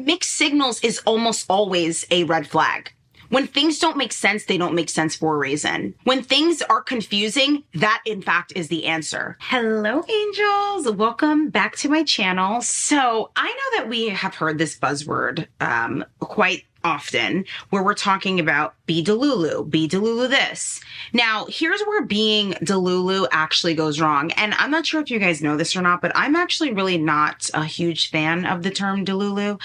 Mixed signals is almost always a red flag. When things don't make sense, they don't make sense for a reason. When things are confusing, that in fact is the answer. Hello, angels. Welcome back to my channel. So I know that we have heard this buzzword quite often where we're talking about be Delulu this. Now, here's where being Delulu actually goes wrong. And I'm not sure if you guys know this or not, but I'm actually really not a huge fan of the term Delulu.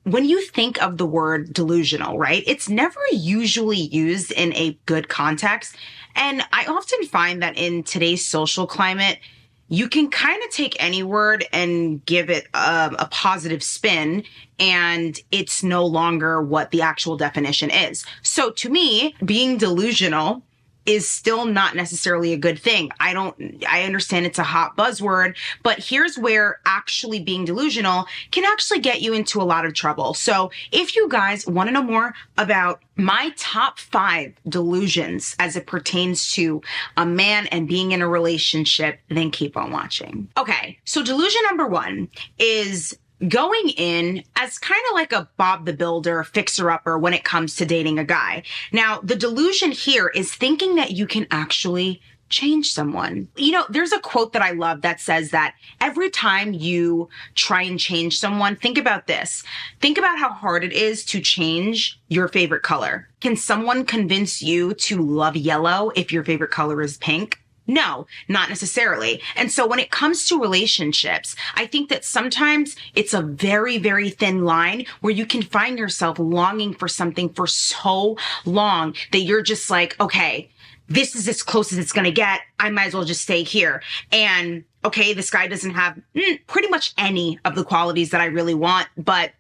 When you think of the word delusional, right, it's never usually used in a good context. And I often find that in today's social climate, you can kind of take any word and give it a positive spin, and it's no longer what the actual definition is. So to me, being delusional is still not necessarily a good thing. I understand it's a hot buzzword, but here's where actually being delusional can actually get you into a lot of trouble. So if you guys want to know more about my top 5 delusions as it pertains to a man and being in a relationship, then keep on watching. Okay, so delusion number 1 is going in as kind of like a Bob the Builder, fixer-upper when it comes to dating a guy. Now, the delusion here is thinking that you can actually change someone. You know, there's a quote that I love that says that every time you try and change someone, think about this. Think about how hard it is to change your favorite color. Can someone convince you to love yellow if your favorite color is pink? No, not necessarily. And so when it comes to relationships, I think that sometimes it's a very, very thin line where you can find yourself longing for something for so long that you're just like, okay, this is as close as it's going to get. I might as well just stay here. And okay, this guy doesn't have pretty much any of the qualities that I really want, but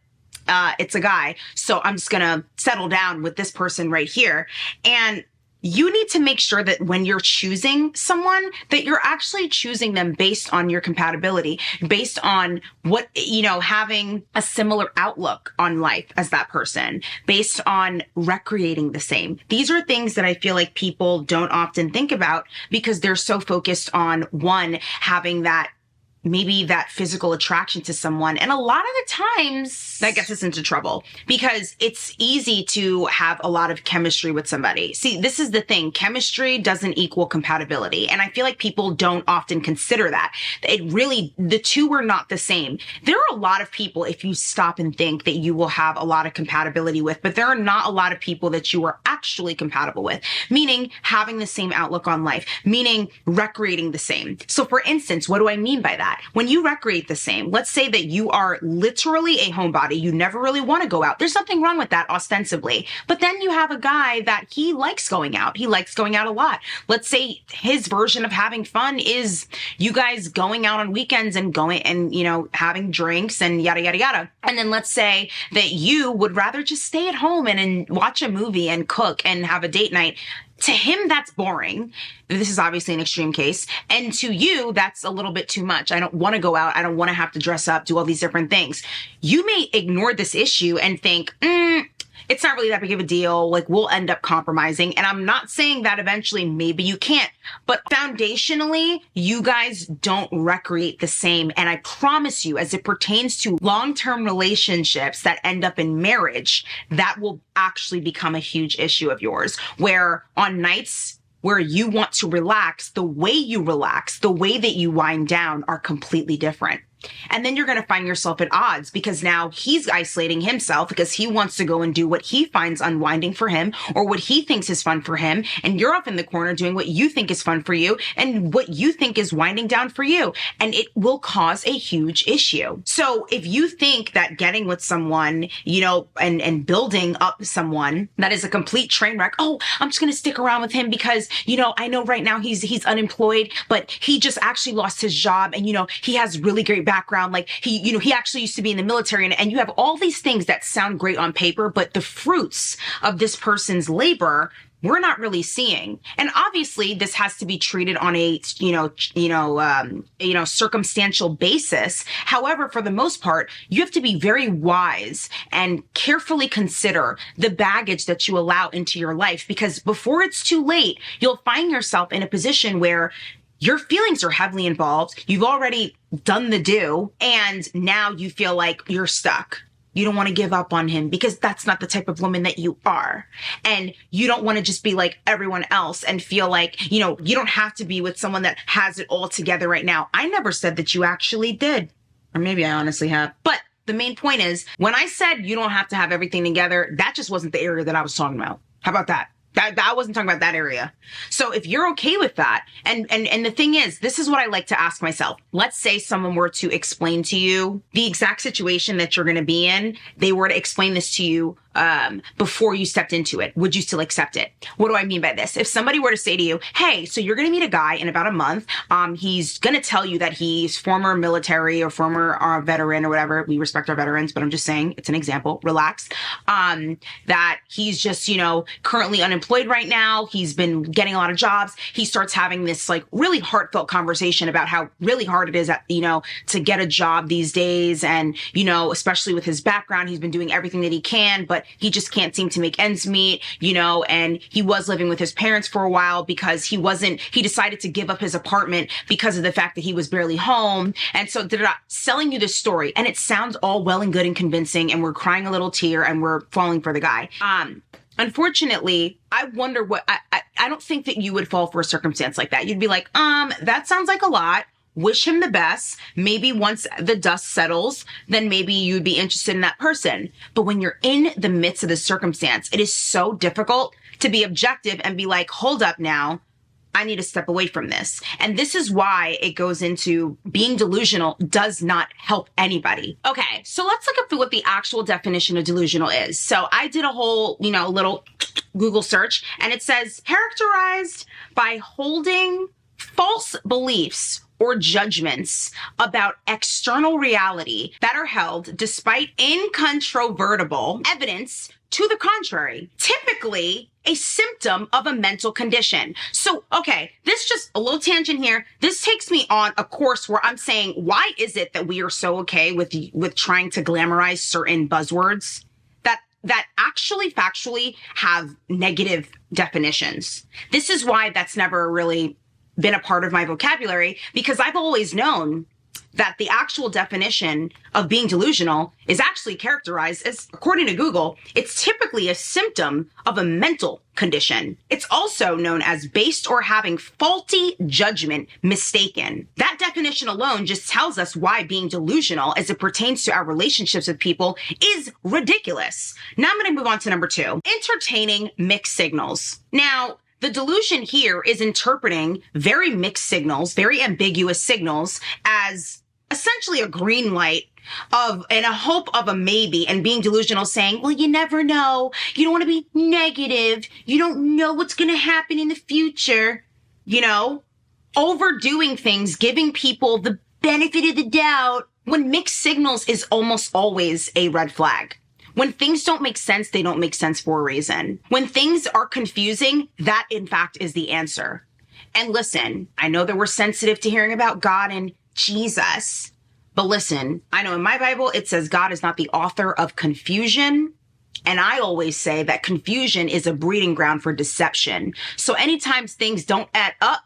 it's a guy. So I'm just going to settle down with this person right here. And you need to make sure that when you're choosing someone, that you're actually choosing them based on your compatibility, based on what, you know, having a similar outlook on life as that person, based on recreating the same. These are things that I feel like people don't often think about because they're so focused on one, having that maybe that physical attraction to someone. And a lot of the times that gets us into trouble because it's easy to have a lot of chemistry with somebody. See, this is the thing. Chemistry doesn't equal compatibility. And I feel like people don't often consider that. The two are not the same. There are a lot of people, if you stop and think, that you will have a lot of compatibility with, but there are not a lot of people that you are actually compatible with, meaning having the same outlook on life, meaning recreating the same. So for instance, what do I mean by that? When you recreate the same, let's say that you are literally a homebody. You never really want to go out. There's nothing wrong with that ostensibly. But then you have a guy that he likes going out. He likes going out a lot. Let's say his version of having fun is you guys going out on weekends and going and, you know, having drinks and yada, yada, yada. And then let's say that you would rather just stay at home and watch a movie and cook and have a date night. To him, that's boring. This is obviously an extreme case. And to you, that's a little bit too much. I don't want to go out. I don't want to have to dress up, do all these different things. You may ignore this issue and think, it's not really that big of a deal. Like, we'll end up compromising. And I'm not saying that eventually maybe you can't, but foundationally, you guys don't recreate the same. And I promise you, as it pertains to long-term relationships that end up in marriage, that will actually become a huge issue of yours, where on nights where you want to relax, the way that you wind down are completely different. And then you're going to find yourself at odds because now he's isolating himself because he wants to go and do what he finds unwinding for him or what he thinks is fun for him. And you're off in the corner doing what you think is fun for you and what you think is winding down for you. And it will cause a huge issue. So if you think that getting with someone, you know, and building up someone that is a complete train wreck, oh, I'm just going to stick around with him because, you know, I know right now he's unemployed, but he just actually lost his job and, you know, he has really great background. Like he actually used to be in the military and you have all these things that sound great on paper, but the fruits of this person's labor, we're not really seeing. And obviously this has to be treated on a, circumstantial basis. However, for the most part, you have to be very wise and carefully consider the baggage that you allow into your life, because before it's too late, you'll find yourself in a position where your feelings are heavily involved. You've already done the do, and now you feel like you're stuck. You don't want to give up on him because that's not the type of woman that you are. And you don't want to just be like everyone else and feel like, you don't have to be with someone that has it all together right now. I never said that you actually did. Or maybe I honestly have. But the main point is, when I said you don't have to have everything together, that just wasn't the area that I was talking about. How about that? I wasn't talking about that area. So if you're okay with that, and the thing is, this is what I like to ask myself. Let's say someone were to explain to you the exact situation that you're going to be in. They were to explain this to you before you stepped into it. Would you still accept it? What do I mean by this? If somebody were to say to you, hey, so you're going to meet a guy in about a month. He's going to tell you that he's former military or former veteran or whatever. We respect our veterans, but I'm just saying it's an example. Relax. That he's just, currently unemployed right now. He's been getting a lot of jobs. He starts having this like really heartfelt conversation about how really hard it is, to get a job these days. And, especially with his background, he's been doing everything that he can, but he just can't seem to make ends meet, and he was living with his parents for a while because he decided to give up his apartment because of the fact that he was barely home. And so selling you this story, and it sounds all well and good and convincing, and we're crying a little tear and we're falling for the guy. Unfortunately, I wonder I don't think that you would fall for a circumstance like that. You'd be like, that sounds like a lot. Wish him the best. Maybe once the dust settles, then maybe you'd be interested in that person. But when you're in the midst of the circumstance, it is so difficult to be objective and be like, hold up now. I need to step away from this. And this is why it goes into being delusional does not help anybody. Okay, so let's look up what the actual definition of delusional is. So I did a whole, little Google search, and it says characterized by holding false beliefs or judgments about external reality that are held despite incontrovertible evidence to the contrary, typically a symptom of a mental condition. So, okay, this just a little tangent here. This takes me on a course where I'm saying, why is it that we are so okay with trying to glamorize certain buzzwords that actually factually have negative definitions? This is why that's never really been a part of my vocabulary, because I've always known that the actual definition of being delusional is actually characterized as, according to Google, it's typically a symptom of a mental condition. It's also known as based or having faulty judgment mistaken. That definition alone just tells us why being delusional as it pertains to our relationships with people is ridiculous. Now I'm going to move on to number 2, entertaining mixed signals. Now, the delusion here is interpreting very mixed signals, very ambiguous signals, as essentially a green light and a hope of a maybe, and being delusional saying, well, you never know. You don't want to be negative. You don't know what's going to happen in the future. Overdoing things, giving people the benefit of the doubt, when mixed signals is almost always a red flag. When things don't make sense, they don't make sense for a reason. When things are confusing, that in fact is the answer. And listen, I know that we're sensitive to hearing about God and Jesus, but listen, I know in my Bible, it says God is not the author of confusion. And I always say that confusion is a breeding ground for deception. So anytime things don't add up,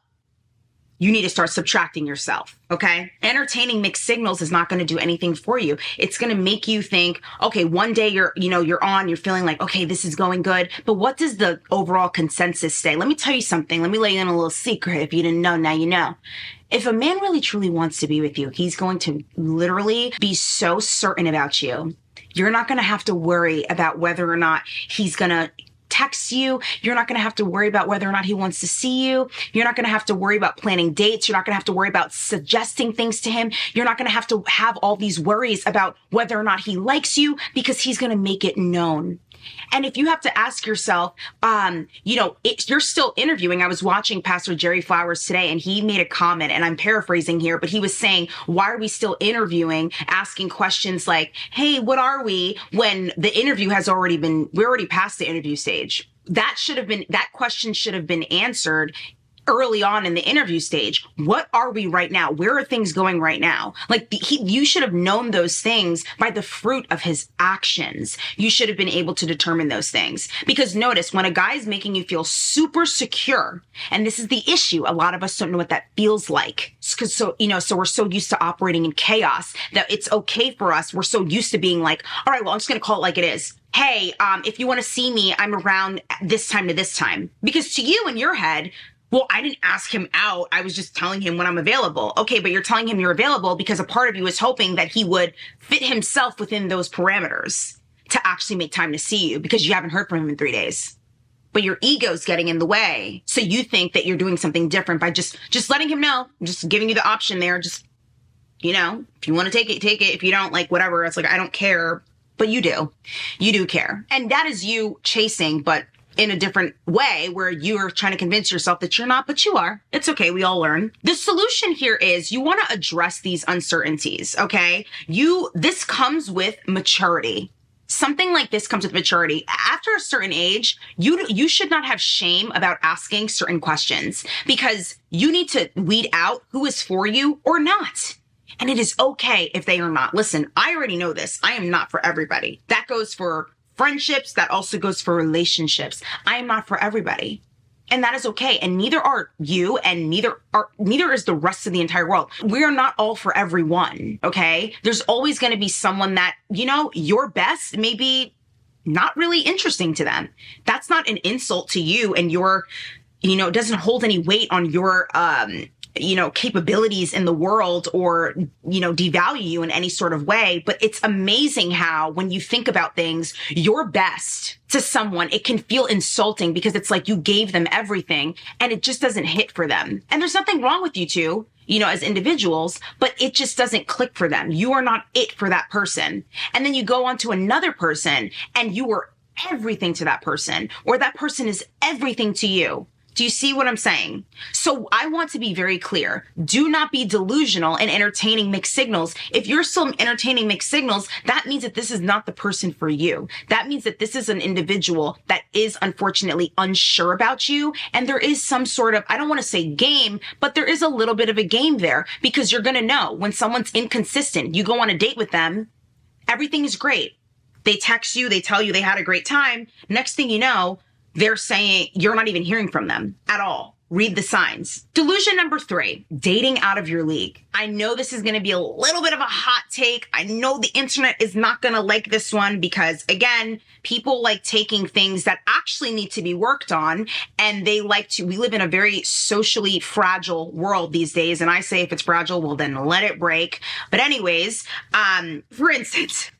you need to start subtracting yourself, okay? Entertaining mixed signals is not going to do anything for you. It's going to make you think, okay, one day you're feeling like, okay, this is going good. But what does the overall consensus say? Let me tell you something. Let me lay in a little secret. If you didn't know, now you know. If a man really truly wants to be with you, he's going to literally be so certain about you. You're not going to have to worry about whether or not he's going to text you. You're not going to have to worry about whether or not he wants to see you. You're not going to have to worry about planning dates. You're not going to have to worry about suggesting things to him. You're not going to have all these worries about whether or not he likes you, because he's going to make it known. And if you have to ask yourself, you're still interviewing. I was watching Pastor Jerry Flowers today, and he made a comment, and I'm paraphrasing here, but he was saying, why are we still interviewing, asking questions like, hey, what are we, when the interview has we're already past the interview stage. That question should have been answered early on in the interview stage. What are we right now? Where are things going right now? Like you should have known those things by the fruit of his actions. You should have been able to determine those things. Because notice, when a guy is making you feel super secure, and this is the issue, a lot of us don't know what that feels like. So we're so used to operating in chaos that it's okay for us. We're so used to being like, all right, well, I'm just going to call it like it is. Hey, if you want to see me, I'm around this time to this time. Because to you in your head, well, I didn't ask him out. I was just telling him when I'm available. Okay, but you're telling him you're available because a part of you is hoping that he would fit himself within those parameters to actually make time to see you because you haven't heard from him in 3 days. But your ego's getting in the way. So you think that you're doing something different by just letting him know, just giving you the option there. Just, if you want to take it, take it. If you don't, like, whatever. It's like, I don't care. But you do. You do care. And that is you chasing, but in a different way where you are trying to convince yourself that you're not, but you are. It's okay. We all learn. The solution here is you want to address these uncertainties. Okay. This comes with maturity. Something like this comes with maturity. After a certain age, you should not have shame about asking certain questions because you need to weed out who is for you or not. And it is okay if they are not. Listen, I already know this. I am not for everybody. That goes for friendships. That also goes for relationships. I am not for everybody. And that is okay. And neither are you, and neither is the rest of the entire world. We are not all for everyone. Okay. There's always going to be someone that, your best may be not really interesting to them. That's not an insult to you and your, it doesn't hold any weight on your, capabilities in the world or, devalue you in any sort of way. But it's amazing how when you think about things, your best to someone, it can feel insulting because it's like you gave them everything and it just doesn't hit for them. And there's nothing wrong with you two, as individuals, but it just doesn't click for them. You are not it for that person. And then you go on to another person and you were everything to that person, or that person is everything to you. Do you see what I'm saying? So I want to be very clear. Do not be delusional and entertaining mixed signals. If you're still entertaining mixed signals, that means that this is not the person for you. That means that this is an individual that is unfortunately unsure about you. And there is some sort of, I don't want to say game, but there is a little bit of a game there because you're going to know when someone's inconsistent. You go on a date with them, everything is great. They text you, they tell you they had a great time. Next thing you know, they're saying you're not even hearing from them at all. Read the signs. Delusion number 3, dating out of your league. I know this is going to be a little bit of a hot take. I know the internet is not going to like this one because, again, people like taking things that actually need to be worked on, and we live in a very socially fragile world these days. And I say if it's fragile, well, then let it break. But anyways, for instance,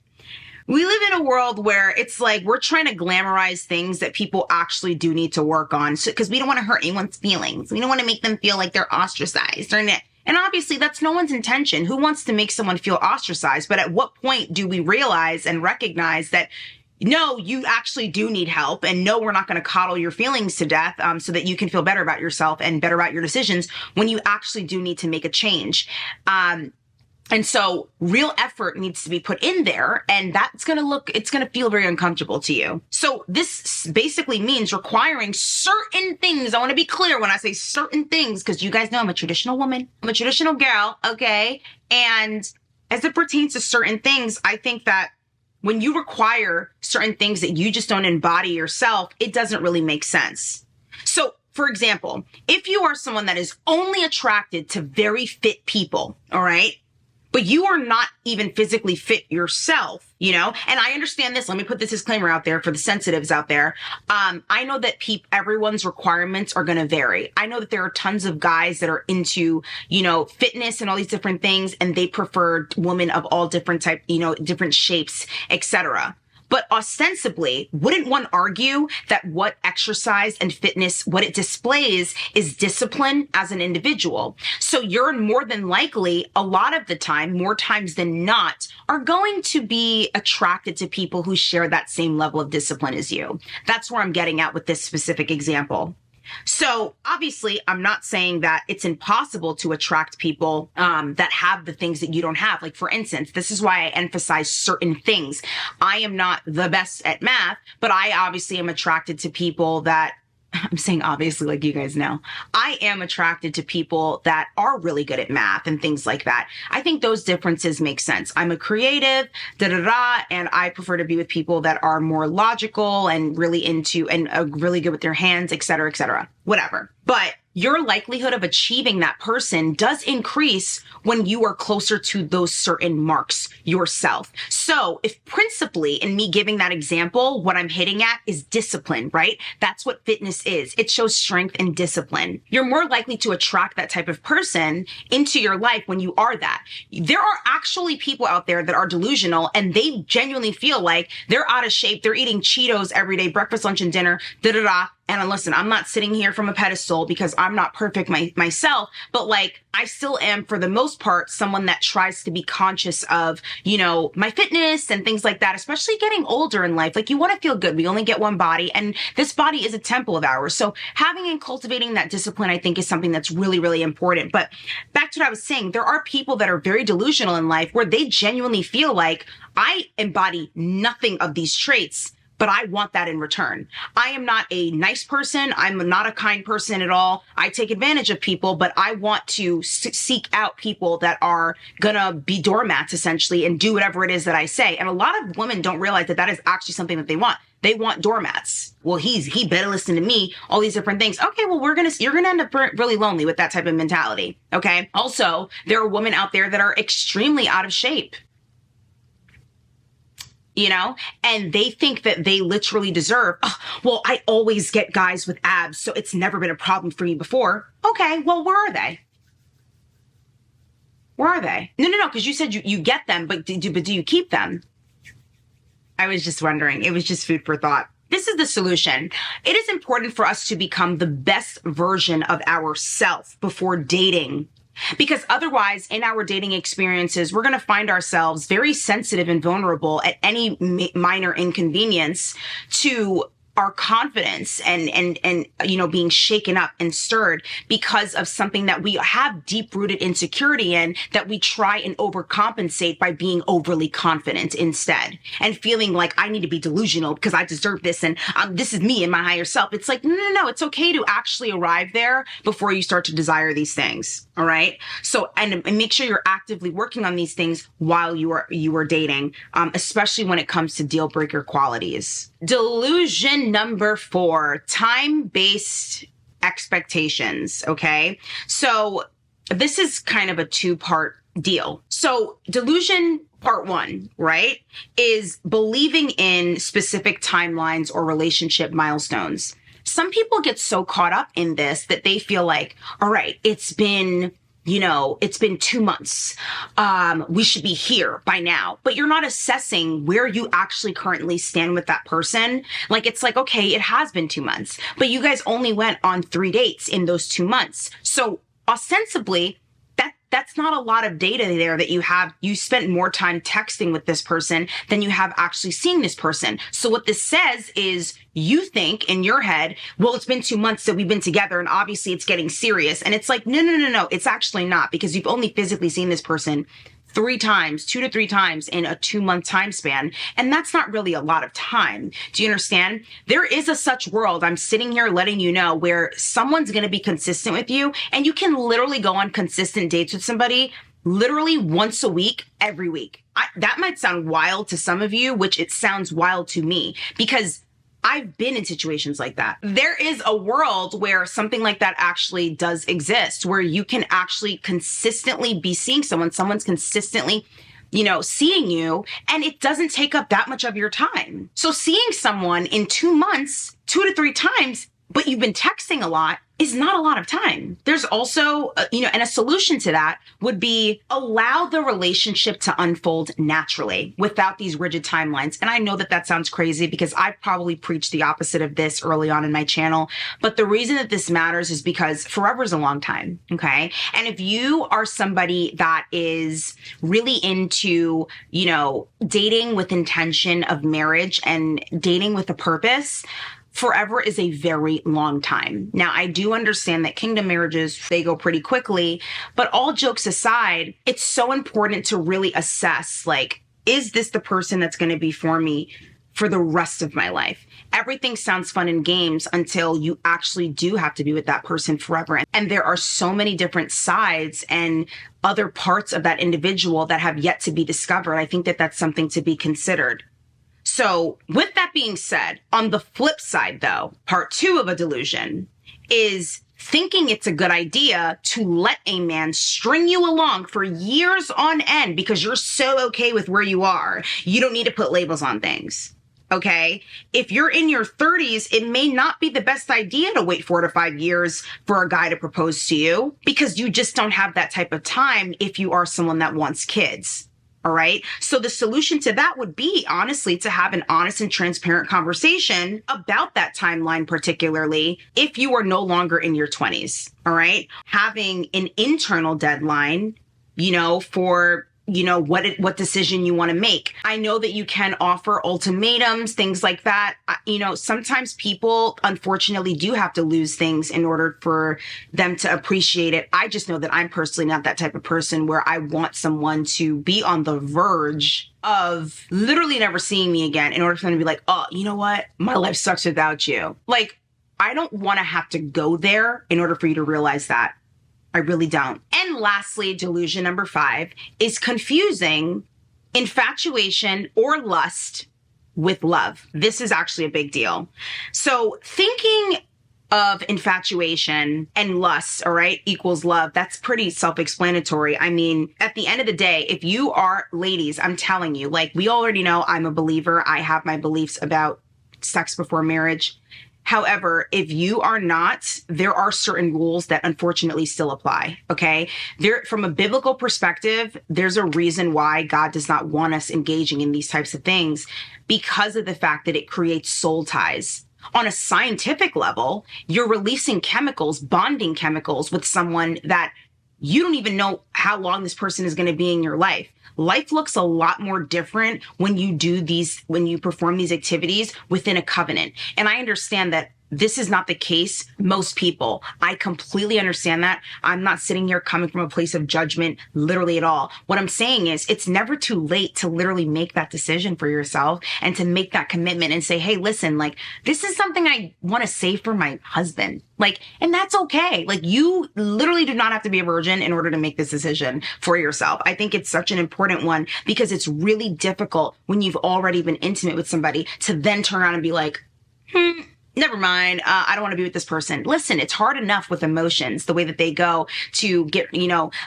we live in a world where it's like we're trying to glamorize things that people actually do need to work on because we don't want to hurt anyone's feelings. We don't want to make them feel like they're ostracized. And obviously that's no one's intention. Who wants to make someone feel ostracized? But at what point do we realize and recognize that no, you actually do need help, and no, we're not going to coddle your feelings to death so that you can feel better about yourself and better about your decisions when you actually do need to make a change. And so real effort needs to be put in there, and it's going to feel very uncomfortable to you. So this basically means requiring certain things. I want to be clear when I say certain things, because you guys know I'm a traditional woman. I'm a traditional girl. Okay. And as it pertains to certain things, I think that when you require certain things that you just don't embody yourself, it doesn't really make sense. So, for example, if you are someone that is only attracted to very fit people, all right, but you are not even physically fit yourself, and I understand this. Let me put this disclaimer out there for the sensitives out there. I know that everyone's requirements are going to vary. I know that there are tons of guys that are into, fitness and all these different things, and they prefer women of all different different shapes, etc. But ostensibly, wouldn't one argue that what exercise and fitness, what it displays is discipline as an individual? So you're more than likely, a lot of the time, more times than not, are going to be attracted to people who share that same level of discipline as you. That's where I'm getting at with this specific example. So obviously, I'm not saying that it's impossible to attract people that have the things that you don't have. Like, for instance, this is why I emphasize certain things. I am not the best at math, but I obviously am attracted to people that I'm saying obviously, like you guys know, I am attracted to people that are really good at math and things like that. I think those differences make sense. I'm a creative, and I prefer to be with people that are more logical and really into and really good with their hands, et cetera, whatever. But your likelihood of achieving that person does increase when you are closer to those certain marks yourself. So if principally in me giving that example, what I'm hitting at is discipline, right? That's what fitness is. It shows strength and discipline. You're more likely to attract that type of person into your life when you are that. There are actually people out there that are delusional and they genuinely feel like they're out of shape. They're eating Cheetos every day, breakfast, lunch, and dinner, And listen, I'm not sitting here from a pedestal because I'm not perfect myself, but like I still am for the most part someone that tries to be conscious of, my fitness and things like that, especially getting older in life. Like you want to feel good. We only get one body and this body is a temple of ours. So having and cultivating that discipline, I think is something that's really, really important. But back to what I was saying, there are people that are very delusional in life where they genuinely feel like I embody nothing of these traits, but I want that in return. I am not a nice person. I'm not a kind person at all. I take advantage of people, but I want to seek out people that are gonna be doormats essentially and do whatever it is that I say. And a lot of women don't realize that that is actually something that they want. They want doormats. Well, he better listen to me, all these different things. Okay, well, you're gonna end up really lonely with that type of mentality, okay? Also, there are women out there that are extremely out of shape. And they think that they literally deserve, I always get guys with abs, so it's never been a problem for me before. Okay, well, where are they? Where are they? No, because you said you get them, but do you keep them? I was just wondering. It was just food for thought. This is the solution. It is important for us to become the best version of ourselves before dating. Because otherwise, in our dating experiences, we're going to find ourselves very sensitive and vulnerable at any minor inconvenience to our confidence and being shaken up and stirred because of something that we have deep-rooted insecurity in that we try and overcompensate by being overly confident instead and feeling like I need to be delusional because I deserve this and this is me and my higher self. It's like, no. It's okay to actually arrive there before you start to desire these things. All right. So, and make sure you're actively working on these things while you are dating, especially when it comes to deal breaker qualities. Delusion number 4, time-based expectations. Okay. So this is kind of a 2-part deal. So delusion part 1, right, is believing in specific timelines or relationship milestones. Some people get so caught up in this that they feel like, all right, it's been 2 months. We should be here by now, but you're not assessing where you actually currently stand with that person. Like, it's like, okay, it has been 2 months, but you guys only went on 3 dates in those 2 months. So ostensibly, that's not a lot of data there that you have. You spent more time texting with this person than you have actually seeing this person. So what this says is you think in your head, well, it's been 2 months that we've been together and obviously it's getting serious. And it's like, no. It's actually not, because you've only physically seen this person 3 times, 2 to 3 times in a 2-month time span. And that's not really a lot of time. Do you understand? There is a such world, I'm sitting here letting you know, where someone's going to be consistent with you and you can literally go on consistent dates with somebody literally once a week, every week. That might sound wild to some of you, which it sounds wild to me because I've been in situations like that. There is a world where something like that actually does exist, where you can actually consistently be seeing someone's consistently, seeing you, and it doesn't take up that much of your time. So seeing someone in 2 months, 2 to 3 times, but you've been texting a lot, is not a lot of time. There's also, and a solution to that would be allow the relationship to unfold naturally without these rigid timelines. And I know that sounds crazy because I've probably preached the opposite of this early on in my channel. But the reason that this matters is because forever is a long time. Okay. And if you are somebody that is really into, dating with intention of marriage and dating with a purpose, forever is a very long time. Now, I do understand that kingdom marriages, they go pretty quickly, but all jokes aside, it's so important to really assess, like, is this the person that's going to be for me for the rest of my life. Everything sounds fun in games until you actually do have to be with that person forever. And there are so many different sides and other parts of that individual that have yet to be discovered. I think that that's something to be considered. So with that being said, on the flip side though, part 2 of a delusion is thinking it's a good idea to let a man string you along for years on end because you're so okay with where you are. You don't need to put labels on things. Okay. If you're in your 30s, it may not be the best idea to wait 4 to 5 years for a guy to propose to you because you just don't have that type of time if you are someone that wants kids. All right. So the solution to that would be, honestly, to have an honest and transparent conversation about that timeline, particularly if you are no longer in your 20s. All right. Having an internal deadline, for what decision you want to make. I know that you can offer ultimatums, things like that. Sometimes people unfortunately do have to lose things in order for them to appreciate it. I just know that I'm personally not that type of person where I want someone to be on the verge of literally never seeing me again in order for them to be like, oh, you know what? My life sucks without you. Like, I don't want to have to go there in order for you to realize that. I really don't. And lastly, delusion number 5 is confusing infatuation or lust with love. This is actually a big deal. So thinking of infatuation and lust, all right, equals love, that's pretty self-explanatory. I mean, at the end of the day, if you are, ladies, I'm telling you, like, we already know I'm a believer. I have my beliefs about sex before marriage. However, if you are not, there are certain rules that unfortunately still apply. Okay. From a biblical perspective, there's a reason why God does not want us engaging in these types of things because of the fact that it creates soul ties. On a scientific level, you're releasing chemicals, bonding chemicals with someone that you don't even know how long this person is going to be in your life. Life looks a lot more different when you perform these activities within a covenant. And I understand that this is not the case. Most people, I completely understand that. I'm not sitting here coming from a place of judgment, literally at all. What I'm saying is it's never too late to literally make that decision for yourself and to make that commitment and say, hey, listen, like, this is something I want to say for my husband. Like, and that's okay. Like, you literally do not have to be a virgin in order to make this decision for yourself. I think it's such an important one because it's really difficult when you've already been intimate with somebody to then turn around and be like, never mind. I don't want to be with this person. Listen, it's hard enough with emotions, the way that they go to get,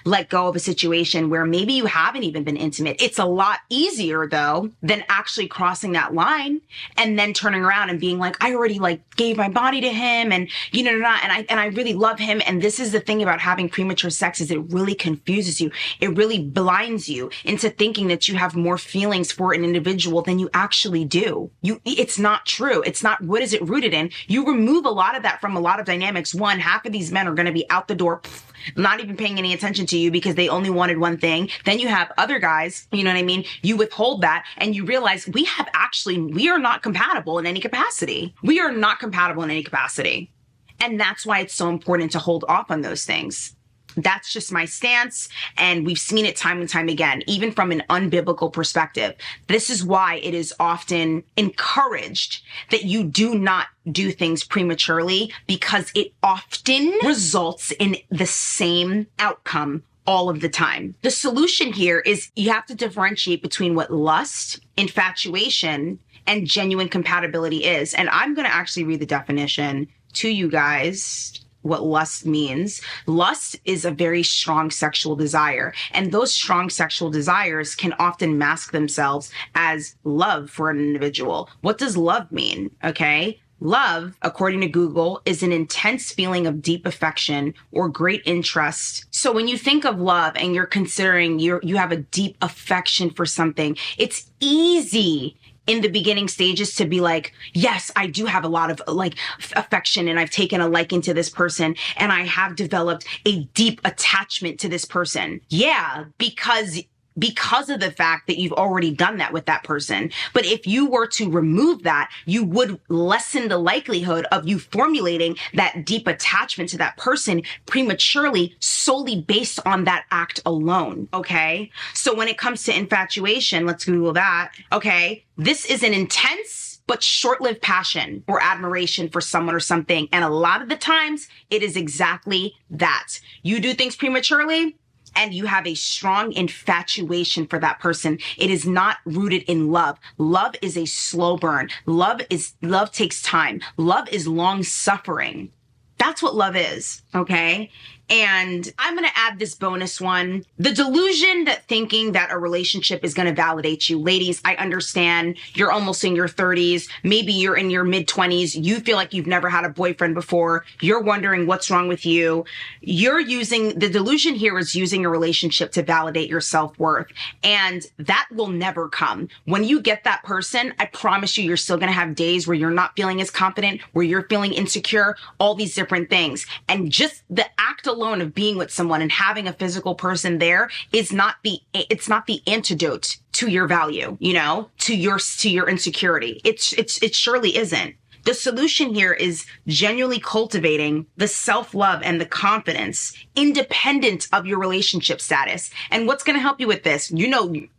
let go of a situation where maybe you haven't even been intimate. It's a lot easier though than actually crossing that line and then turning around and being like, I already gave my body to him and and I really love him. And this is the thing about having premature sex is it really confuses you. It really blinds you into thinking that you have more feelings for an individual than you actually do. It's not true. It's not, what is it rooted in? You remove a lot of that from a lot of dynamics. One, half of these men are going to be out the door, not even paying any attention to you because they only wanted one thing. Then you have other guys, you know what I mean? You withhold that and you realize we are not compatible in any capacity. We are not compatible in any capacity. And that's why it's so important to hold off on those things. That's just my stance. And we've seen it time and time again, even from an unbiblical perspective. This is why it is often encouraged that you do not do things prematurely because it often results in the same outcome all of the time. The solution here is you have to differentiate between what lust, infatuation, and genuine compatibility is. And I'm going to actually read the definition to you guys. What lust means. Lust is a very strong sexual desire, and those strong sexual desires can often mask themselves as love for an individual. What does love mean? Okay. Love, according to Google, is an intense feeling of deep affection or great interest. So when you think of love and you're considering you have a deep affection for something, it's easy in the beginning stages to be like, yes, I do have a lot of affection and I've taken a liking to this person and I have developed a deep attachment to this person. Yeah, because because of the fact that you've already done that with that person. But if you were to remove that, you would lessen the likelihood of you formulating that deep attachment to that person prematurely, solely based on that act alone. Okay. So when it comes to infatuation, let's Google that. Okay. This is an intense but short-lived passion or admiration for someone or something. And a lot of the times it is exactly that. You do things prematurely, and you have a strong infatuation for that person. It is not rooted in love. Love is a slow burn. Love takes time. Love is long suffering. That's what love is, okay? And I'm going to add this bonus one. The delusion that thinking that a relationship is going to validate you. Ladies, I understand you're almost in your 30s. Maybe you're in your mid 20s. You feel like you've never had a boyfriend before. You're wondering what's wrong with you. The delusion here is using a relationship to validate your self-worth. And that will never come. When you get that person, I promise you're still going to have days where you're not feeling as confident, where you're feeling insecure, all these different things. And just the act alone of being with someone and having a physical person there is not it's not the antidote to your value, to your insecurity. It surely isn't. The solution here is genuinely cultivating the self-love and the confidence independent of your relationship status. And what's going to help you with this? Don't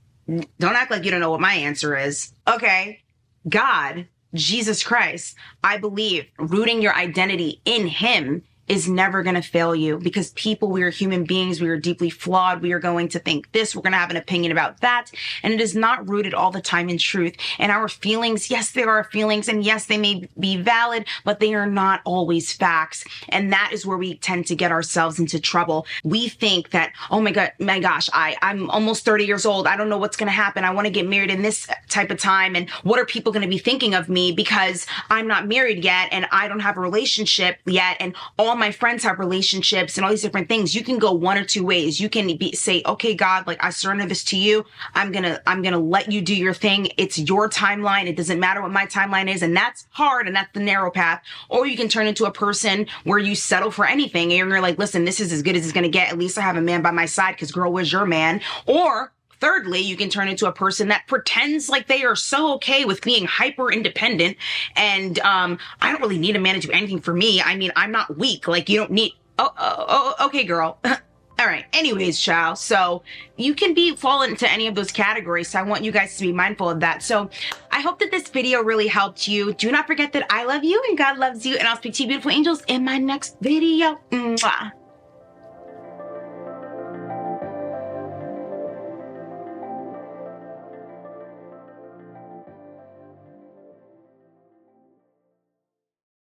act like you don't know what my answer is. Okay. God, Jesus Christ, I believe rooting your identity in him is never going to fail you, because we are human beings. We are deeply flawed. We are going to think this. We're going to have an opinion about that. And it is not rooted all the time in truth. And our feelings, yes, there are feelings, and yes, they may be valid, but they are not always facts. And that is where we tend to get ourselves into trouble. We think that, oh my gosh, I'm almost 30 years old. I don't know what's going to happen. I want to get married in this type of time. And what are people going to be thinking of me because I'm not married yet and I don't have a relationship yet, and all my friends have relationships and all these different things. You can go one or two ways. You can say, okay, God, like, I surrender this to you. I'm going to let you do your thing. It's your timeline. It doesn't matter what my timeline is. And that's hard. And that's the narrow path. Or you can turn into a person where you settle for anything. And you're like, listen, this is as good as it's going to get. At least I have a man by my side, because girl, where's your man? Or thirdly, you can turn into a person that pretends like they are so okay with being hyper independent. And I don't really need a man to do anything for me. I mean, I'm not weak. Like, you don't need, okay, girl. All right. Anyways, child. So you can fall into any of those categories. So I want you guys to be mindful of that. So I hope that this video really helped you. Do not forget that I love you and God loves you. And I'll speak to you, beautiful angels, in my next video. Mwah.